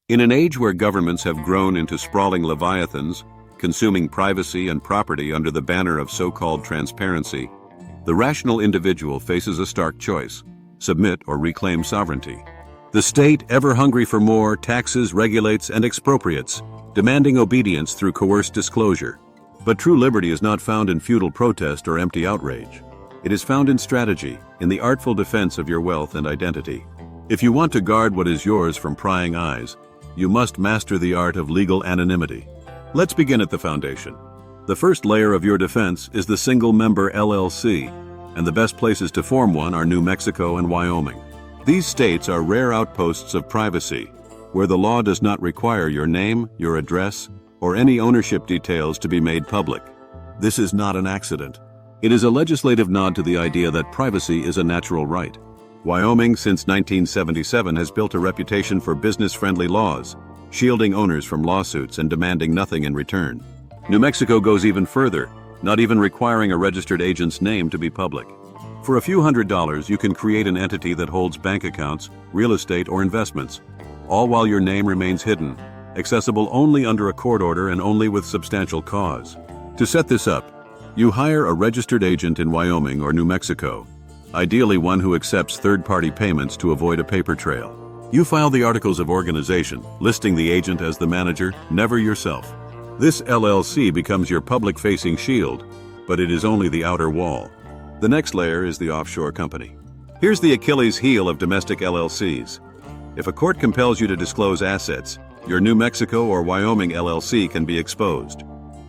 In an age where governments have grown into sprawling leviathans, consuming privacy and property under the banner of so-called transparency, the rational individual faces a stark choice: submit or reclaim sovereignty. The state, ever hungry for more, taxes, regulates, and expropriates, demanding obedience through coerced disclosure. But true liberty is not found in futile protest or empty outrage. It is found in strategy, in the artful defense of your wealth and identity. If you want to guard what is yours from prying eyes, you must master the art of legal anonymity. Let's begin at the foundation. The first layer of your defense is the single-member LLC, and the best places to form one are New Mexico and Wyoming. These states are rare outposts of privacy, where the law does not require your name, your address, or any ownership details to be made public. This is not an accident. It is a legislative nod to the idea that privacy is a natural right. Wyoming, since 1977, has built a reputation for business-friendly laws, shielding owners from lawsuits and demanding nothing in return. New Mexico goes even further, not even requiring a registered agent's name to be public. For a few $100s, you can create an entity that holds bank accounts, real estate, or investments, all while your name remains hidden, accessible only under a court order and only with substantial cause. To set this up, you hire a registered agent in Wyoming or New Mexico, ideally one who accepts third-party payments to avoid a paper trail. You file the articles of organization, listing the agent as the manager, never yourself. This LLC becomes your public-facing shield, but it is only the outer wall. The next layer is the offshore company. Here's the Achilles heel of domestic LLCs. If a court compels you to disclose assets, your New Mexico or Wyoming LLC can be exposed.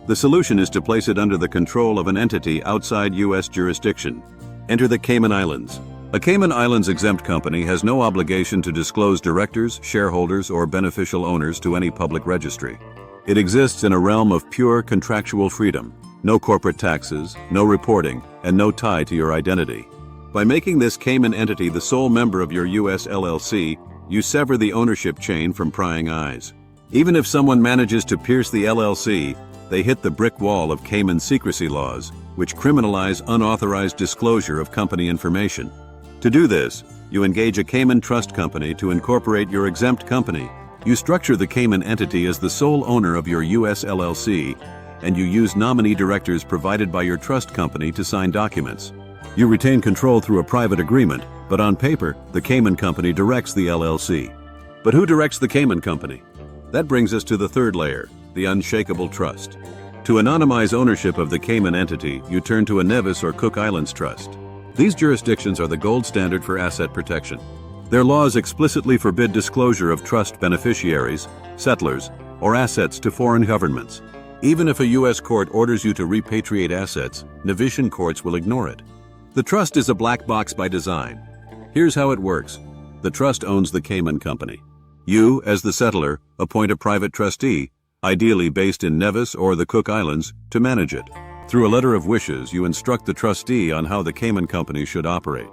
The solution is to place it under the control of an entity outside U.S. jurisdiction. Enter the Cayman Islands. A Cayman Islands exempt company has no obligation to disclose directors, shareholders, or beneficial owners to any public registry. It exists in a realm of pure contractual freedom. No corporate taxes, no reporting, and no tie to your identity. By making this Cayman entity the sole member of your U.S. LLC, you sever the ownership chain from prying eyes. Even if someone manages to pierce the LLC, they hit the brick wall of Cayman secrecy laws, which criminalize unauthorized disclosure of company information. To do this, you engage a Cayman trust company to incorporate your exempt company. You structure the Cayman entity as the sole owner of your U.S. LLC, and you use nominee directors provided by your trust company to sign documents. You retain control through a private agreement, but on paper, the Cayman company directs the LLC. But who directs the Cayman company? That brings us to the third layer, the unshakable trust. To anonymize ownership of the Cayman entity, you turn to a Nevis or Cook Islands trust. These jurisdictions are the gold standard for asset protection. Their laws explicitly forbid disclosure of trust beneficiaries, settlers, or assets to foreign governments. Even if a U.S. court orders you to repatriate assets, Nevisian courts will ignore it. The trust is a black box by design. Here's how it works. The trust owns the Cayman company. You, as the settler, appoint a private trustee, ideally based in Nevis or the Cook Islands, to manage it. Through a letter of wishes, you instruct the trustee on how the Cayman company should operate.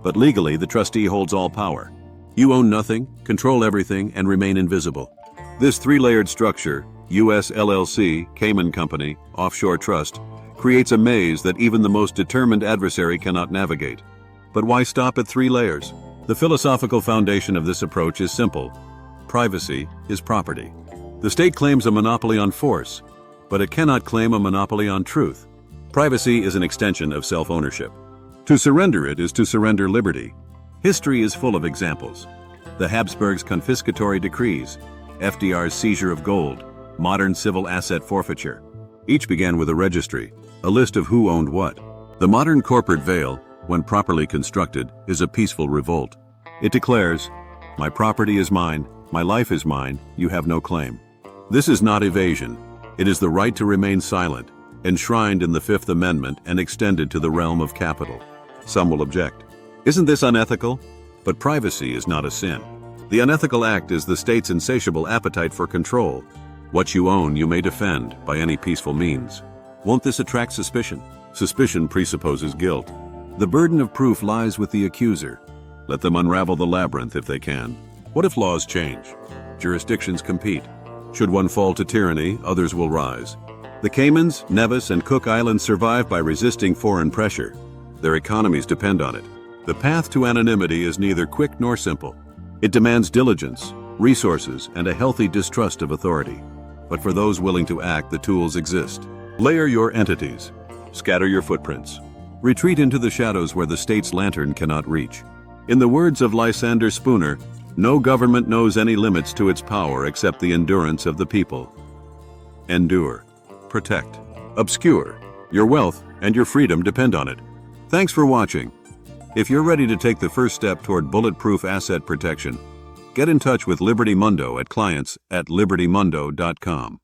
But legally, the trustee holds all power. You own nothing, control everything, and remain invisible. This three-layered structure, U.S. LLC, Cayman company, offshore trust, creates a maze that even the most determined adversary cannot navigate. But why stop at 3 layers? The philosophical foundation of this approach is simple. Privacy is property. The state claims a monopoly on force, but it cannot claim a monopoly on truth. Privacy is an extension of self-ownership. To surrender it is to surrender liberty. History is full of examples. The Habsburgs' confiscatory decrees, FDR's seizure of gold, modern civil asset forfeiture. Each began with a registry, a list of who owned what. The modern corporate veil, when properly constructed, is a peaceful revolt. It declares, "My property is mine, my life is mine, you have no claim." This is not evasion. It is the right to remain silent, enshrined in the Fifth Amendment and extended to the realm of capital. Some will object. Isn't this unethical? But privacy is not a sin. The unethical act is the state's insatiable appetite for control. What you own you may defend by any peaceful means. Won't this attract suspicion? Suspicion presupposes guilt. The burden of proof lies with the accuser. Let them unravel the labyrinth if they can. What if laws change? Jurisdictions compete. Should one fall to tyranny, others will rise. The Caymans, Nevis, and Cook Islands survive by resisting foreign pressure. Their economies depend on it. The path to anonymity is neither quick nor simple. It demands diligence, resources, and a healthy distrust of authority. But for those willing to act, the tools exist. Layer your entities. Scatter your footprints. Retreat into the shadows where the state's lantern cannot reach. In the words of Lysander Spooner, no government knows any limits to its power except the endurance of the people. Endure. Protect. Obscure. Your wealth and your freedom depend on it. Thanks for watching. If you're ready to take the first step toward bulletproof asset protection, get in touch with Liberty Mundo at clients@libertymundo.com.